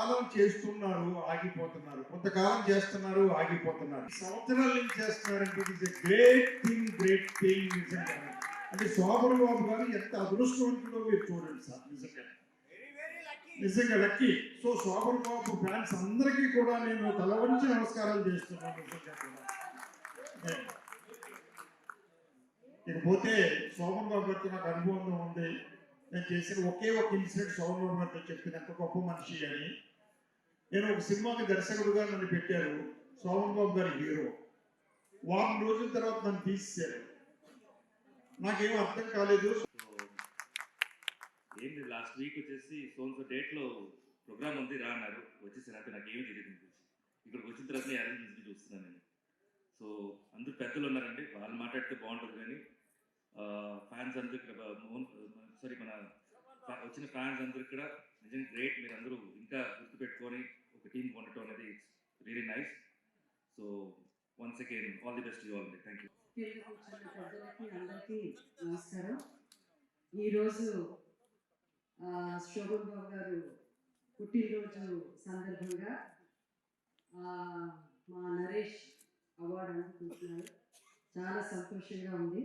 కొంతకాలం చేస్తున్నారు ఆగిపోతున్నారు, కొంతకాలం చేస్తున్నారు ఆగిపోతున్నారు. సంవత్సరాల నుంచి చేస్తున్నారంటే it is a great thing నిజంగా. అంటే శోభన్ బాబు గారు ఎంత అదృష్టవంతుడో మీరు చూడండి సార్, నిజంగా లక్కీ. సో శోభన్ బాబు ఫ్యాన్స్ అందరికీ కూడా నేను తల వంచి నమస్కారాలు చేస్తున్నాను నిజంగా కూడా. ఇకపోతే శోభన్ బాబు గారితో నాకు అనుభవం ఉంది. నేను చేసిన ఒకే ఒక ఇన్సిడెంట్ శోభన్ బాబు గారితో చెప్పింది ఎంత గొప్ప మనిషి అని. నేను ఒక సినిమాకి దర్శకుడుగా నన్ను పెట్టారు, శోభన్ బాబు గారి హీరో. వారం రోజుల తర్వాత నన్ను తీసేశారు. నాకేం అర్థం కాలేదు. ఏంటి లాస్ట్ వీక్ వచ్చేసి సోన్సో డేట్లో ప్రోగ్రామ్ ఉంది రా అన్నారు, వచ్చేసారు. అంటే నాకు ఏమీ తెలియదు. ఇక్కడికి వచ్చిన తర్వాత అరేంజ్ చేసి చూస్తున్నాను నేను. సో అందరూ పెద్దలు ఉన్నారండి, వాళ్ళు మాట్లాడితే బాగుంటుంది. కానీ ఫ్యాన్స్ అందరూ ఇక్కడ మన వచ్చిన ఫ్యాన్స్ అందరూ ఇక్కడ నిజంగా గ్రేట్. మీరు అందరూ ఇంకా గుర్తుపెట్టుకొని ఒక టీం కొనటం అనేది it's really nice. So once again all the best you all. Thank you. అందరికీ నమస్కారం. ఈరోజు శోభన్ బాబు గారు పుట్టినరోజు సందర్భంగా మా నరేష్ అవార్డు అందుకుంటున్నారు. చాలా సంతోషంగా ఉంది.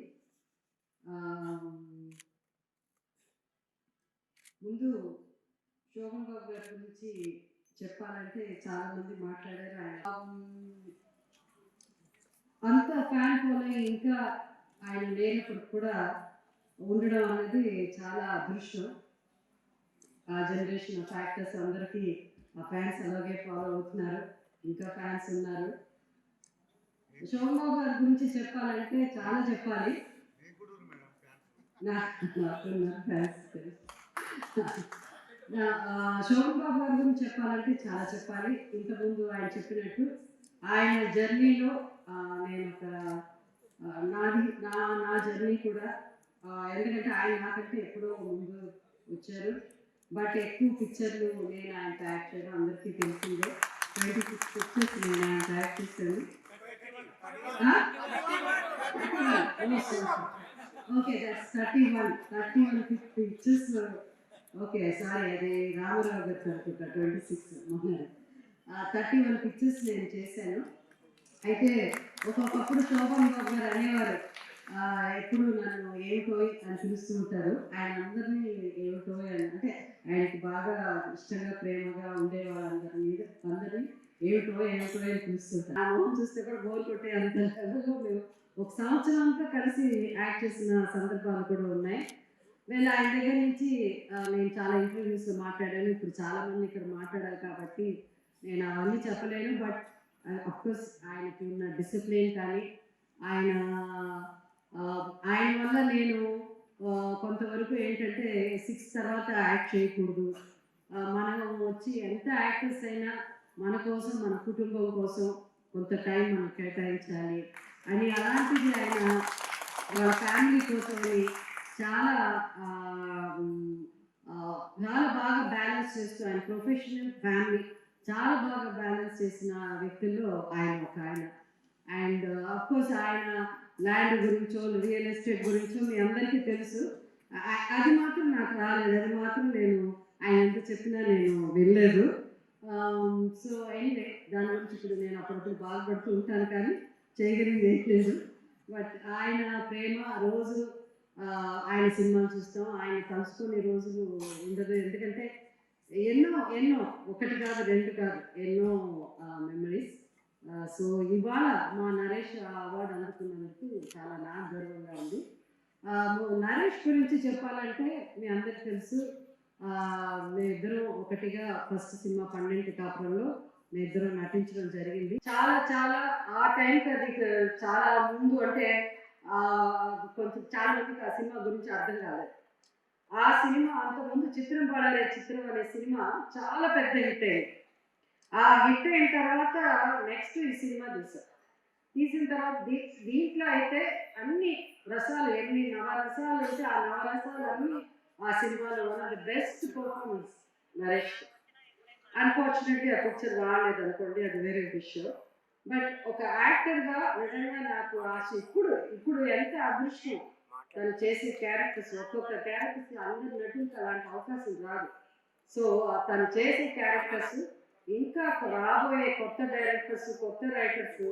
ముందు శోభన్ బాబు గారి గురించి చెప్పాలంటే చాలా మంది మాట్లాడారు. అంత ఫ్యాన్ ఫాలోయింగ్ ఇంకా ఆయన లేనప్పుడు కూడా ఉండడం అనేది చాలా అదృష్టం. ఆ జనరేషన్ ఆఫ్ యాక్టర్స్ అందరికీ ఆ ఫ్యాన్స్ అలాగే ఫాలో అవుతున్నారు, ఇంకా ఫ్యాన్స్ ఉన్నారు. శోభన్ బాబు గారి గురించి చెప్పాలంటే చాలా చెప్పాలి. శోభన్ బాబు గారి గురించి చెప్పాలంటే చాలా చెప్పాలి. ఇంతకుముందు ఆయన చెప్పినట్టు ఆయన జర్నీలో నేను ఒక నా జర్నీ కూడా, ఎందుకంటే ఆయన నాకంటే ఎప్పుడో ముందు వచ్చారు. బట్ ఎక్కువ పిక్చర్లు నేను ఆయన యాక్ట్ చేయడం అందరికీ తెలిసిందే. 26 పిక్చర్స్ నేను ఆయన యాక్ట్ చేశాను. Okay, that's 31 pictures. Okay, sorry, అది రామారావు గారు అనుకుంటా. 26 మొన్న 31 పిక్చర్స్ నేను చేశాను. అయితే ఒక్కొక్కప్పుడు శోభన్ బాబు గారు అనేవారు, ఎప్పుడు నన్ను ఏమిటోయ్ అని పిలుస్తూ ఉంటారు. ఆయన అందరినీ ఏమిటోయ్ అని, అంటే ఆయనకి బాగా ఇష్టంగా ప్రేమగా ఉండే వాళ్ళందరినీ ఏమిటోయ్ అని పిలుస్తుంటారు. ఆ మొహం చూస్తే కూడా బోర్ కొట్టే అంత మేము ఒక సంవత్సరం అంతా కలిసి యాక్ట్ చేసిన సందర్భాలు కూడా ఉన్నాయి. నేను ఆయన దగ్గర నుంచి నేను చాలా ఇంటర్వ్యూస్లో మాట్లాడాను. ఇప్పుడు చాలామంది ఇక్కడ మాట్లాడాలి కాబట్టి నేను అవన్నీ చెప్పలేను. బట్ అఫ్కోర్స్ ఆయనకి ఉన్న డిసిప్లిన్ కానీ ఆయన వల్ల నేను కొంతవరకు ఏంటంటే 6 తర్వాత యాక్ట్ చేయకూడదు, మనం వచ్చి ఎంత యాక్టర్స్ అయినా మన కోసం, మన కుటుంబం కోసం కొంత టైం మనం కేటాయించాలి అని, అలాంటిది ఆయన వాళ్ళ ఫ్యామిలీ కోసమని చాలా బాగా బ్యాలెన్స్ చేస్తూ ఆయన ప్రొఫెషనల్ ఫ్యామిలీ చాలా బాగా బ్యాలెన్స్ చేసిన వ్యక్తుల్లో ఆయన ఒక ఆయన. అండ్ అఫ్కోర్స్ ఆయన ల్యాండ్ గురించో రియల్ ఎస్టేట్ గురించో మీ అందరికీ తెలుసు. అది మాత్రం నాకు రాలేదు, అది మాత్రం నేను ఆయన ఎంత చెప్పినా నేను వెళ్ళలేదు. సో ఎనీవే, దాని గురించి ఇప్పుడు నేను అప్పుడప్పుడు బాధపడుతూ ఉంటాను, కానీ చేయగలిగింది ఏం లేదు. బట్ ఆయన ప్రేమ రోజు ఆయన సినిమాలు చూస్తాం, ఆయన కలుసుకునే రోజులు ఉండదు. ఎందుకంటే ఎన్నో ఒకటి కాదు, రెండు కాదు, ఎన్నో మెమరీస్. సో ఇవాళ మా నరేష్ అవార్డు అందుకున్నందుకు చాలా నాకు గర్వంగా ఉంది. నరేష్ గురించి చెప్పాలంటే మీ అందరికి తెలుసు, మేమిద్దరం ఒకటిగా ఫస్ట్ సినిమా 12 కాపురంలో మేమిద్దరం నటించడం జరిగింది. చాలా ఆ టైంకి అది చాలా ముందు, అంటే కొంచెం చాలా మందికి ఆ సినిమా గురించి అర్థం కాలేదు. ఆ సినిమా అంతకుముందు చిత్రం పడాలే చిత్రం అనే సినిమా చాలా పెద్ద హిట్ అయింది. ఆ హిట్ అయిన తర్వాత నెక్స్ట్ ఈ సినిమా తీసిన తర్వాత దీంట్లో అయితే అన్ని రసాలు, ఎన్ని నవరసాలు అయితే ఆ నవరసాలు అన్ని ఆ సినిమాలో one of the best performance Naresh. Unfortunately ఆ పిక్చర్ రాలేదు అనుకోండి, అది వేరే విషయం. బట్ ఒక యాక్టర్గా నిజంగా నాకు ఆశ. ఇప్పుడు ఎంత అదృష్టం తను చేసే క్యారెక్టర్స్, ఒక్కొక్క క్యారెక్టర్స్ అందరు నటులకు అలాంటి అవకాశం రాదు. సో తను చేసే క్యారెక్టర్స్ ఇంకా రాబోయే కొత్త డైరెక్టర్స్, కొత్త రైటర్స్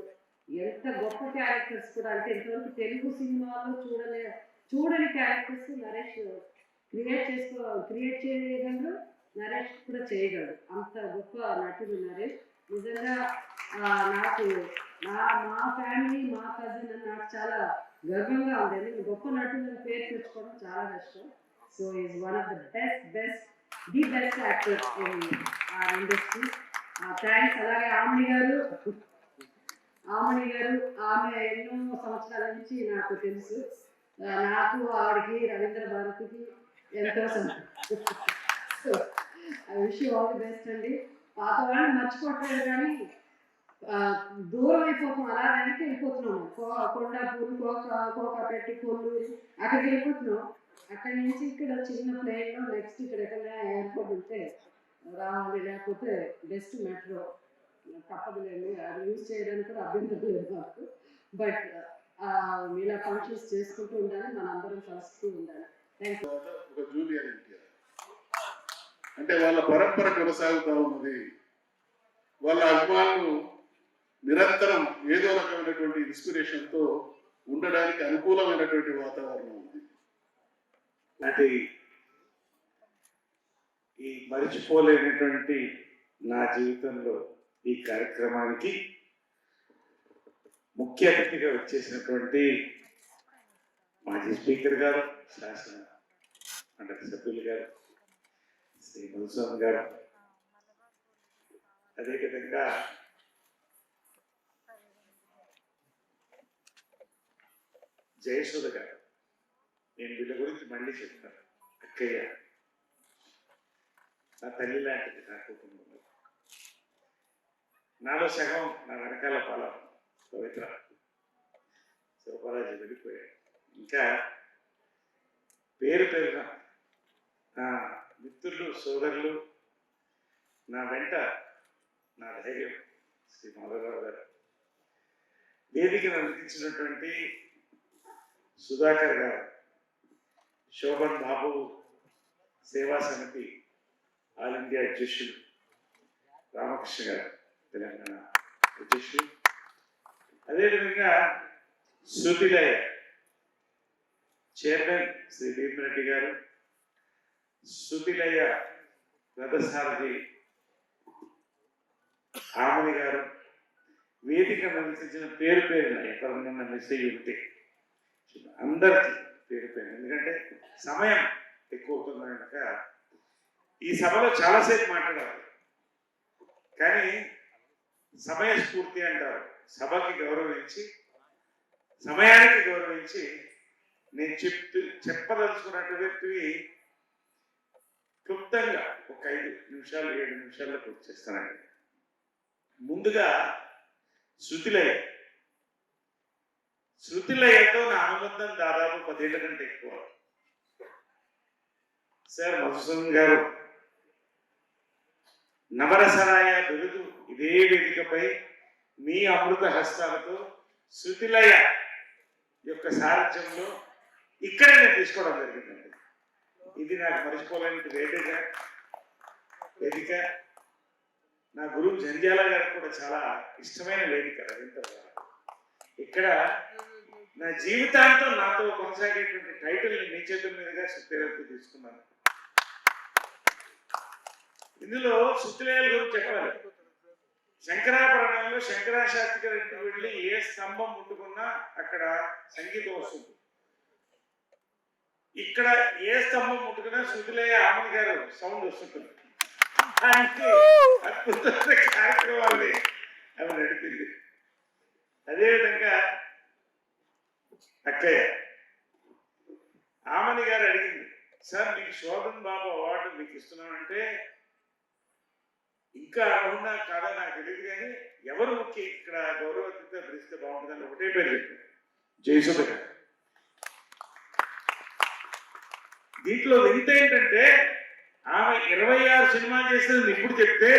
ఎంత గొప్ప క్యారెక్టర్స్ కూడా, అంటే ఇంతవరకు తెలుగు సినిమాలో చూడని క్యారెక్టర్స్ నరేష్ క్రియేట్ చేయగలరు, నరేష్ కూడా చేయగలరు. అంత గొప్ప నటుడు నరేష్. నిజంగా నాకు మా ఫ్యామిలీ, మా కజిన్ నాకు చాలా గర్వంగా ఉంది. ఎందుకంటే గొప్ప నటుడు పేరు తెచ్చుకోవడం చాలా కష్టం. So is one of the best actor in our industry. Thanks. అలాగే ఆమె గారు, ఆమె ఎన్నో సంవత్సరాల నుంచి నాకు తెలుసు. నాకు ఆవిడకి రవీంద్ర భారతికి ఎంతో విష్ ఆల్ ది బెస్ట్ అండి. పాత వాళ్ళని మర్చిపోవట్లేదు కానీ దూరం అయిపోతాం, అలా వెనక్కి వెళ్ళిపోతున్నాము. కొండాపూర్, కోకాపెట్టి, కొల్లూరు అక్కడికి వెళ్ళిపోతున్నాం. అక్కడి నుంచి ఇక్కడ చిన్న ప్లేన్లో నెక్స్ట్ ఇక్కడ ఎక్కడైనా ఎయిర్పోర్ట్ ఉంటే రావాలి, లేకపోతే బెస్ట్ మెట్రో తప్పదులేండి. అది యూజ్ చేయడానికి కూడా అభ్యంతరం లేదు మాకు. బట్ ఇలా ఫంక్షన్స్ చేసుకుంటూ ఉండాలి, మనందరం కలుస్తూ ఉండాలి. Thank you. ఒక జూనియర్ ఎన్టీఆర్ అంటే వాళ్ళ పరంపర కొనసాగుతూ ఉన్నది. వాళ్ళ అభిమానులు నిరంతరం ఏదో రకమైనటువంటి ఇన్స్పిరేషన్తో ఉండడానికి అనుకూలమైనటువంటి వాతావరణం ఉంది. అంటే ఈ మరిచిపోలేనటువంటి నా జీవితంలో ఈ కార్యక్రమానికి ముఖ్య అతిథిగా వచ్చేసినటువంటి మాజీ స్పీకర్ గారు, శాసన మండలి సభ్యులు గారు, శ్రీ మధుసూదన్ గారు, అదేవిధంగా జయసుధ గారు. నేను వీళ్ళ గురించి మళ్ళీ చెప్తాను. అక్కయ్య నా తల్లి లాంటిది, నా కుటుంబంలో నాలో సగం నా వెనకాల పొలం పవిత్ర శివబాలాజీ వెళ్ళిపోయాడు. ఇంకా పేరున నా మిత్రులు, సోదరులు, నా వెంట నా ధైర్యం శ్రీ మాధవరావు గారు, వేదికను అందించినటువంటి సుధాకర్ గారు, శోభన్ బాబు సేవా సమితి ఆల్ ఇండియా అధ్యక్షులు రామకృష్ణ గారు, తెలంగాణ అధ్యక్షులు, అదేవిధంగా శృతిలయ చైర్మన్ శ్రీ భీమరెడ్డి గారు, శృతిలయ రథసారథి ఆమని గారు, వేదిక అందించిన పేరు ఎక్కడన్నా మిస్ అయ్యి ఉంటే అందరికీ పేరు, ఎందుకంటే సమయం ఎక్కువ అవుతుంది కనుక ఈ సభలో చాలాసేపు మాట్లాడాలి. కానీ సమయస్ఫూర్తి అంటారు, సభకి గౌరవించి, సమయానికి గౌరవించి నేను చెప్పదలుచుకున్నటువంటివి క్లుప్తంగా ఒక 5 నిమిషాలు 7 నిమిషాల్లో పూర్తి చేస్తానండి. ముందుగా శృతిలయతో నా అనుబంధం దాదాపు 10 ఏళ్ల కంటే ఎక్కువ. సార్ మధుసూదన్ గారు నవరసరాయ బిరుదు ఇదే వేదికపై మీ అమృత హస్తాలతో శృతిలయ యొక్క సారథ్యంలో ఇక్కడే నేను తీసుకోవడం జరిగిందండి. ఇది నాకు మర్చిపోలేని వేదిక. నా గురువు జంధ్యాల గారికి కూడా చాలా ఇష్టమైన వేదిక రవీంద్ర గారు. ఇక్కడ నా జీవితాంతం నాతో కొనసాగేటువంటి టైటిల్ని మీ చేతుల మీదుగా శృతిలయతో తీసుకున్నాను. ఇందులో శృతిలయాల గురించి చెప్పాలి. శంకరాభరణంలో శంకరాశాస్త్రి గారి ఇంటికి వెళ్ళి ఏ స్తంభం ముట్టుకున్నా అక్కడ సంగీతం వస్తుంది. ఇక్కడ ఏ స్తంభం ముట్టుకున్నా శృతిలయ ఆమని గారు సౌండ్ వస్తుంది. అద్భుతమైన కార్యక్రమాలని ఆమె నడిపింది. అదేవిధంగా అక్కయ్య ఆమని గారు అడిగింది, సార్ మీకు శోభన్ బాబు అవార్డు మీకు ఇస్తున్నామంటే ఇంకా అవునా కాదా నాకు తెలియదు, కానీ ఎవరు ముఖ్యం ఇక్కడ గౌరవతితో పిలిస్తే బాగుంటుందని ఒకటే పేరు చెప్పారు, జయసుధ గారు. దీంట్లో వింత ఏంటంటే ఆమె 26 సినిమాలు చేసింది ఇప్పుడు చెప్తే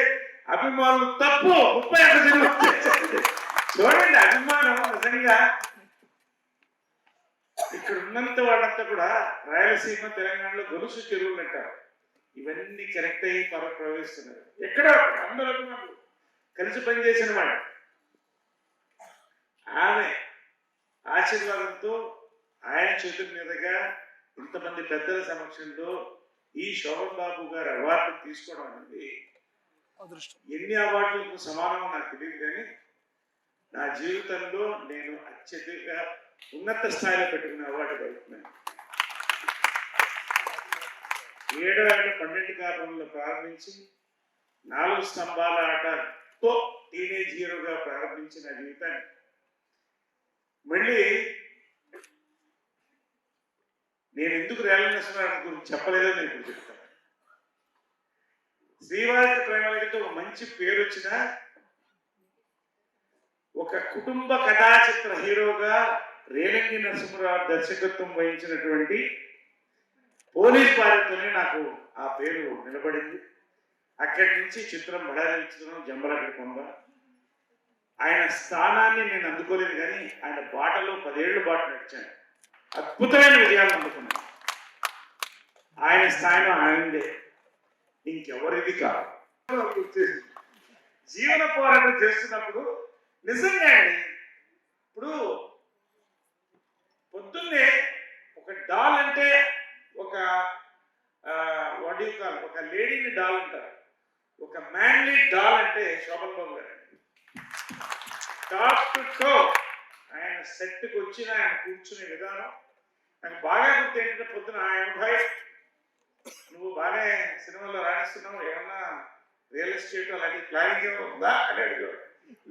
అభిమానులు తప్పు 31 సినిమా చూడండి. అభిమానం నిజంగా ఇక్కడ ఉన్నంత వాళ్ళంతా కూడా రాయలసీమ తెలంగాణలో గొలుసు చెరువులు అంటారు. ఇవన్నీ కరెక్ట్ అయ్యి ప్రవేశిస్తున్నారు. ఎక్కడ అందరూ అభిమానులు కలిసి పనిచేసిన వాళ్ళు. ఆమె ఆశీర్వాదంతో ఆయన చేతుల మీదుగా ఇంతమంది పెద్దల సమక్షంలో ఈ శోభన్ బాబు గారు అవార్డు తీసుకోవడం అనేది ఎన్ని అవార్డులకు సమానమో నాకు తెలియదు, కానీ నా జీవితంలో నేను అత్యధిక ఉన్నత స్థాయిలో పెట్టుకున్న అవార్డు జరుగుతున్నాను. 7 ఏట 12 కాలంలో ప్రారంభించి 4 స్తంభాల ఆటతో టీనేజ్ హీరోగా ప్రారంభించిన జీవితాన్ని మళ్ళీ నేను ఎందుకు రేలంగి నరసింహారావు గురించి చెప్పలేదో నేను ఇప్పుడు చెప్తాను. శ్రీవారి ప్రేమలతో ఒక మంచి పేరు వచ్చిన ఒక కుటుంబ కథా చిత్ర హీరోగా రేలంగి నరసింహారావు దర్శకత్వం వహించినటువంటి పోలీస్ భార్యతోనే నాకు ఆ పేరు నిలబడింది. అక్కడి నుంచి చిత్రం బడారి చిత్రం జంబలగడ్డ కొండ. ఆయన స్థానాన్ని నేను అందుకోలేదు, కానీ ఆయన బాటలో 10 ఏళ్ళు బాట నడిచాను. అద్భుతమైన విజయాలు అందుకున్నాను. ఆయన స్థాయిలో ఆయనదే, ఇంకెవరిది కాదు. జీవన పోరాటం చేస్తున్నప్పుడు నిజంగా అండి, ఇప్పుడు పొద్దున్నే ఒక డాల్ అంటే ఒక ఒక లేడీని డాల్ అంటారు, ఒక మ్యాన్లీ డాల్ అంటే శోభన్ బాబు గారు. టాప్ టు టో ఆయన సెట్కి వచ్చిన ఆయన కూర్చునే విధానం నాకు బాగా గుర్తు. ఏంటంటే పొద్దున ఆయన భాయ్ నువ్వు బాగానే సినిమాలో రాణిస్తున్నావు, ఏమన్నా రియల్ ఎస్టేట్ అలాంటి ప్లానింగ్ ఏమో ఉందా అని అడిగాడు.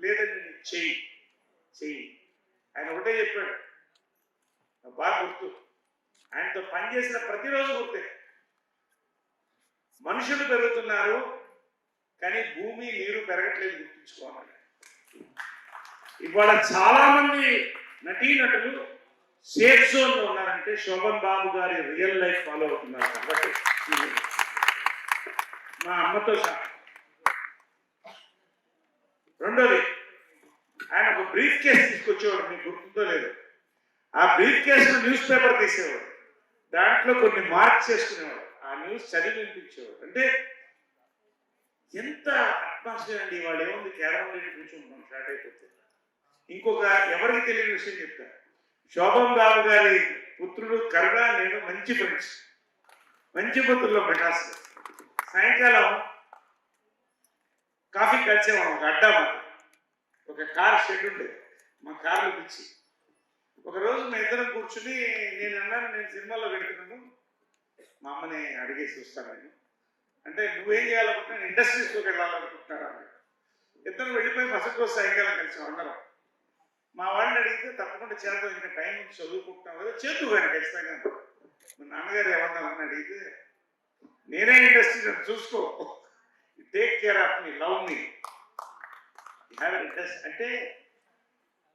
లేదండి చెయ్యి ఆయన ఒకటే చెప్పాడు. నాకు బాగా గుర్తు. ఆయనతో పనిచేసిన ప్రతిరోజు గుర్తే. మనుషులు పెరుగుతున్నారు కానీ భూమి నీరు పెరగట్లేదు, గుర్తుంచుకోవాలి. ఇవాళ చాలా మంది నటీనటులు సేఫ్ జోన్ లో ఉన్నారంటే శోభన్ బాబు గారి రియల్ లైఫ్ ఫాలో అవుతున్నారు కాబట్టి. మా అమ్మతో సహా. రెండోది, ఆయన ఒక బ్రీఫ్ కేస్ తీసుకొచ్చేవాడు, మీకు గుర్తుందో లేదు. ఆ బ్రీఫ్ కేస్ న్యూస్ పేపర్ తీసేవాడు, దాంట్లో కొన్ని మార్క్స్ చేసుకునేవాడు, ఆ న్యూస్ చదివి వినిపించేవాడు. అంటే ఎంత అట్మాస్ఫియర్ అండి. వాళ్ళు ఏముంది, కేరళ కూర్చుంటున్నాం స్టార్ట్ అయిపోతే. ఇంకొక ఎవరికి తెలియని విషయం చెప్తాను. శోభన్ బాబు గారి పుత్రుడు కరుణ నేను మంచి ఫ్రెండ్స్, మంచి పుత్రుల్లో మెటాస్. సాయంకాలం కాఫీ కలిసేవాళ్ళం. ఒక అడ్డా మాకు ఒక కార్ షెడ్ ఉండేది, మా కార్లు పిచ్చి. ఒకరోజు మా ఇద్దరం కూర్చుని నేను అన్నాను, నేను సినిమాలో పెడుతున్నాను, మా అమ్మని అడిగేసి వస్తాను నేను. అంటే నువ్వేం చేయాలనుకుంటున్నా, ఇండస్ట్రీస్లోకి వెళ్ళాలనుకుంటున్నారా అని. ఇద్దరు వెళ్ళిపోయి మసటి రోజు సాయంకాలం కలిసాం అందరం. మా వాళ్ళని అడిగితే తప్పకుండా చేద్దాం, ఇంకా టైం నుంచి చదువుకుంటున్నాం కదా, చేద్దు కానీ ఖచ్చితంగా. మా నాన్నగారు ఏమన్నారని అడిగితే, నేనే ఇండస్ట్రీ చూసుకో, take care of me, love me, have interest. అంటే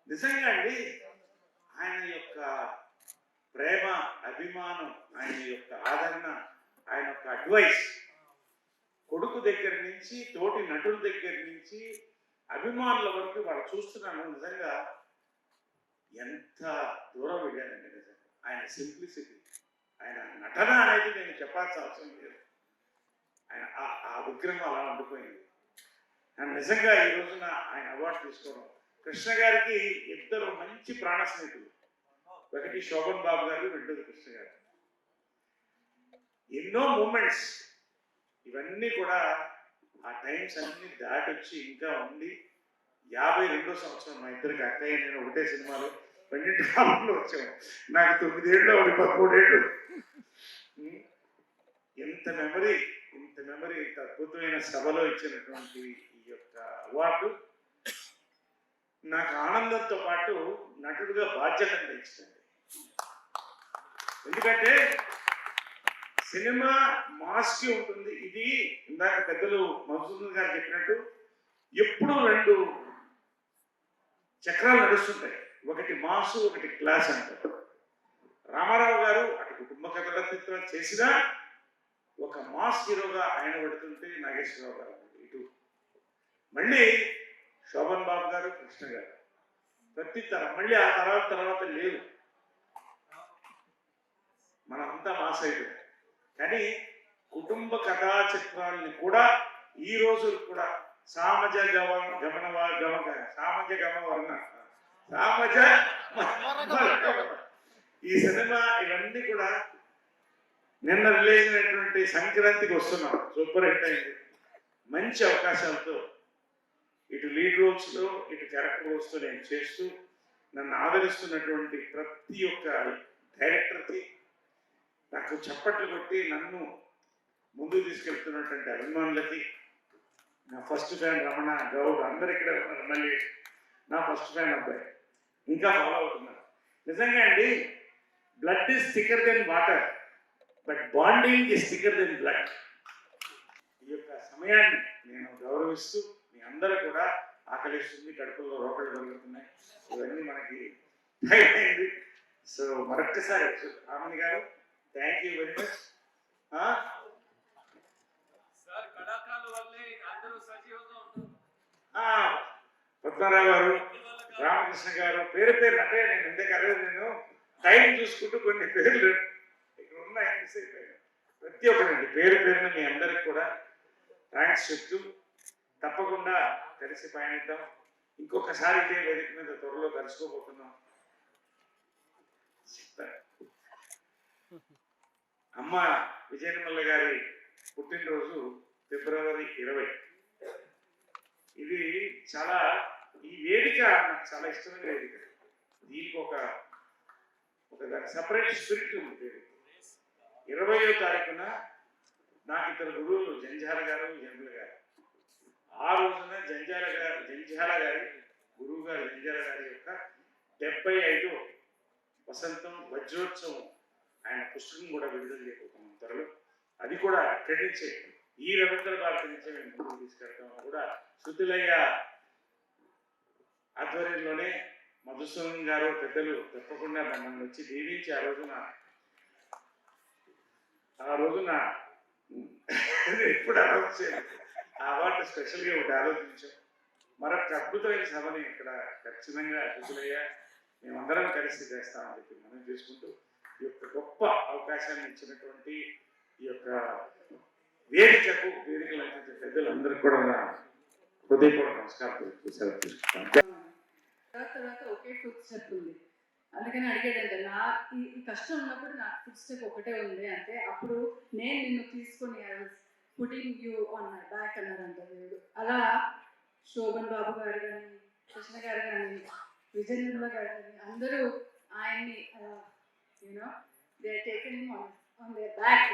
నిజంగా అండి, ఆయన యొక్క ప్రేమ, అభిమానం, ఆయన యొక్క ఆదరణ, ఆయన యొక్క అడ్వైస్, కొడుకు దగ్గర నుంచి తోటి నటుల దగ్గర నుంచి అభిమానుల వరకు వాళ్ళు చూస్తున్నాను. నిజంగా ఎంత దూరం వెళ్ళానండి. నిజంగా ఆయన సింప్లిసిటీ, ఆయన నటన అనేది నేను చెప్పాల్సిన అవసరం లేదు. ఆయన ఆ విగ్రహం అలా ఉండిపోయింది. ఆయన నిజంగా ఈ రోజున ఆయన అవార్డు తీసుకోవడం. కృష్ణ గారికి ఇద్దరు మంచి ప్రాణ స్నేహితులు, ఒకటి శోభన్ బాబు గారు, రెండోది కృష్ణ గారు. ఎన్నో మూమెంట్స్, ఇవన్నీ కూడా ఆ టైమ్స్ అన్ని దాటొచ్చి ఇంకా ఉండి 52వ సంవత్సరం మా ఇద్దరికి అక్కయ్య నేను ఒకటే సినిమాలో 12 కాలంలో వచ్చాము. నాకు 9 ఏళ్ళు, 13 ఏళ్ళు. ఇంత మెమరీ, ఇంత అద్భుతమైన సభలో ఇచ్చినటువంటి ఈ యొక్క అవార్డు నాకు ఆనందంతో పాటు నటుడుగా బాధ్యత ఇచ్చింది. ఎందుకంటే సినిమా మాస్కి ఉంటుంది. ఇది ఇందాక పెద్దలు మధుసూదన్ గారు చెప్పినట్టు ఎప్పుడు 2 చక్రాలు నడుస్తుంటాయి, ఒకటి మాసు, ఒకటి క్లాస్ అంటారు. రామారావు గారు అటు కుటుంబ కథల చిత్రం చేసినా ఒక మాస్ హీరోగా ఆయన పెడుతుంటే నాగేశ్వరరావు గారు ఇటు, మళ్ళీ శోభన్ బాబు గారు, కృష్ణ గారు ప్రతి తరం. మళ్ళీ ఆ తర్వాత లేదు, మనంతా మాస్ అయిపోయింది. కానీ కుటుంబ కథా చిత్రాలని కూడా ఈ రోజు కూడా సామజ ఈ సినిమా ఇవన్నీ కూడా నిన్న రిలీజ్ అయినటువంటి సంక్రాంతికి వస్తున్నాం. సూపర్ హిట్ అయింది. మంచి అవకాశాలతో ఇటు లీడ్ రోల్స్లో ఇటు క్యారెక్టర్ రోల్స్తో నేను చేస్తూ నన్ను ఆదరిస్తున్నటువంటి ప్రతి ఒక్క డైరెక్టర్కి, నాకు చప్పట్లు కొట్టి నన్ను ముందుకు తీసుకెళ్తున్నటువంటి అభిమానులకి, నా ఫస్ట్ ఫ్యాన్ రమణ గౌడ్, అందరు ఇక్కడ ఉన్నారు. మళ్ళీ నా ఫస్ట్ ఫ్యాన్ అబ్బాయి ఇంకా ఫాలో అవుతున్నారు. నిజంగా అండి, blood is thicker then water, but bonding is thicker then blood. ఈ యొక్క సమయాన్ని నేను గౌరవిస్తూ, మీ అందరూ కూడా ఆకలిస్తుంది, కడుపుల్లో రోకలు కలుగుతున్నాయి, ఇవన్నీ మనకి టైం అయింది. సో మరొక్కసారి రామణి గారు thank you very much. Padmarao గారు, రామకృష్ణ గారు, పేరు పేరు అంటే నేను ఇందాక అడగదు, నేను టైం చూసుకుంటూ కొన్ని పేర్లు ఇక్కడ ఉన్నాయి, మిస్ అయిపోయాను. ప్రతి ఒక్కరండి పేరు పేరున మీ అందరికి కూడా థ్యాంక్స్ చెప్తూ తప్పకుండా కలిసి పయనిద్దాం. ఇంకొకసారి ఇదే వేదిక మీద త్వరలో కలుసుకోబోతున్నాం. అమ్మ విజయనిర్మల గారి పుట్టినరోజు ఫిబ్రవరి 20. ఇది చాలా, ఈ వేదిక నాకు చాలా ఇష్టమైన వేదిక. దీనికి ఒక సపరేట్ స్పిరిట్ ఉంది. 20వ తారీఖున నాకు ఇద్దరు గురువులు జంజాల గారు, జంబుల గారు. ఆ రోజున జంజాల గారి గురువు గారు జంజాల గారి యొక్క 75వ వసంతం వజ్రోత్సవం ఆయన పుస్తకం కూడా విడుదల చేయబోతున్నాం త్వరలో. అది కూడా క్రెడిట్ చేయండి. ఈ రవీంద్ర భారతి నుంచి మేము ముందుకు తీసుకెళ్తాం. కూడా శృతులయ్య ఆధ్వర్యంలోనే మధుసూదన్ గారు పెద్దలు తప్పకుండా మమ్మల్ని వచ్చి దీవించి ఆ రోజున ఎప్పుడు అనౌన్స్ చేయాలి, ఆ అవార్డు స్పెషల్గా ఒకటి ఆలోచించాం. మరొక అద్భుతమైన సభని ఇక్కడ ఖచ్చితంగా శృతులయ్య మేమందరం కలిసి చేస్తామని చెప్పి మనం చేసుకుంటూ ఈ యొక్క గొప్ప అవకాశాన్ని ఇచ్చినటువంటి ఈ యొక్క వేదికకు, వేదికలు అందించే పెద్దలందరికీ కూడా హృదయపూర్వక నమస్కారం తీసుకుంటాం. తర్వాత ఒకే ఫుడ్ స్టెప్ ఉంది, అందుకని అడిగాడంటే నా ఈ కష్టం ఉన్నప్పుడు నాకు ఫుడ్ స్టెప్ ఒకటే ఉంది అంటే, అప్పుడు నేను నిన్ను తీసుకొని putting you on my back అన్నారంట దేవుడు. అలా శోభన్ బాబు గారు కానీ, కృష్ణ గారు కానీ, విజయ నిర్మల గారు కానీ అందరూ ఆయన్ని you know they taken on their back.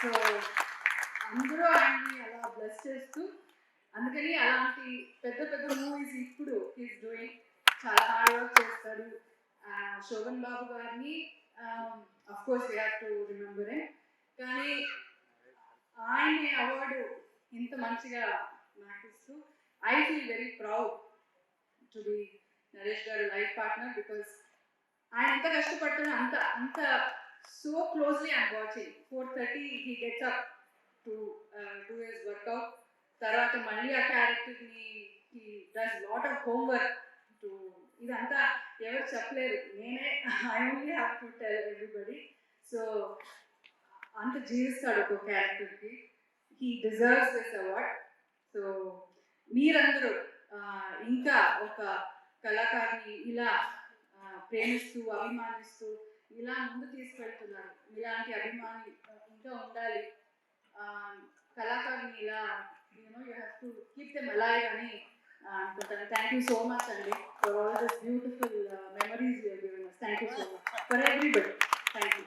So అందరూ ఆయన్ని అలా బ్లెస్ చేస్తూ, అందుకని అలాంటి పెద్ద పెద్ద మూవీస్ ఇప్పుడు హీస్ డూయింగ్, చాలా హార్డ్ వర్క్ చేస్తాడు. శోభన్ బాబు గారిని of course we have to remember him, కానీ ఆయన్ని అవార్డు ఇంత మంచిగా నాకు ఇస్తూ I feel very proud to be Naresh గారు లైఫ్ పార్ట్నర్. బికాస్ ఆయన ఎంత కష్టపడుతున్నా అంత so closely I'm watching. 4:30 he gets up to do his workout. తర్వాత మళ్ళీ ఆ క్యారెక్టర్ని he does lot of homework to, ఇదంతా ఎవరు చెప్పలేరు, నేనే I only have to tell everybody. So అంత జీవిస్తాడు ఒక క్యారెక్టర్కి. he deserves this award. So మీరందరూ ఇంకా ఒక కళాకారుని ఇలా ప్రేమిస్తూ, అభిమానిస్తూ ఇలా ముందు తీసుకెళ్తున్నారు. ఇలాంటి అభిమాని ఇంకా ఉండాలి, కళాకారుని ఇలా you have to keep them alive అని అనుకుంటాను. థ్యాంక్ యూ సో మచ్ అండి for all this beautiful memories you have given us. Thank you so much for everybody. Thank you.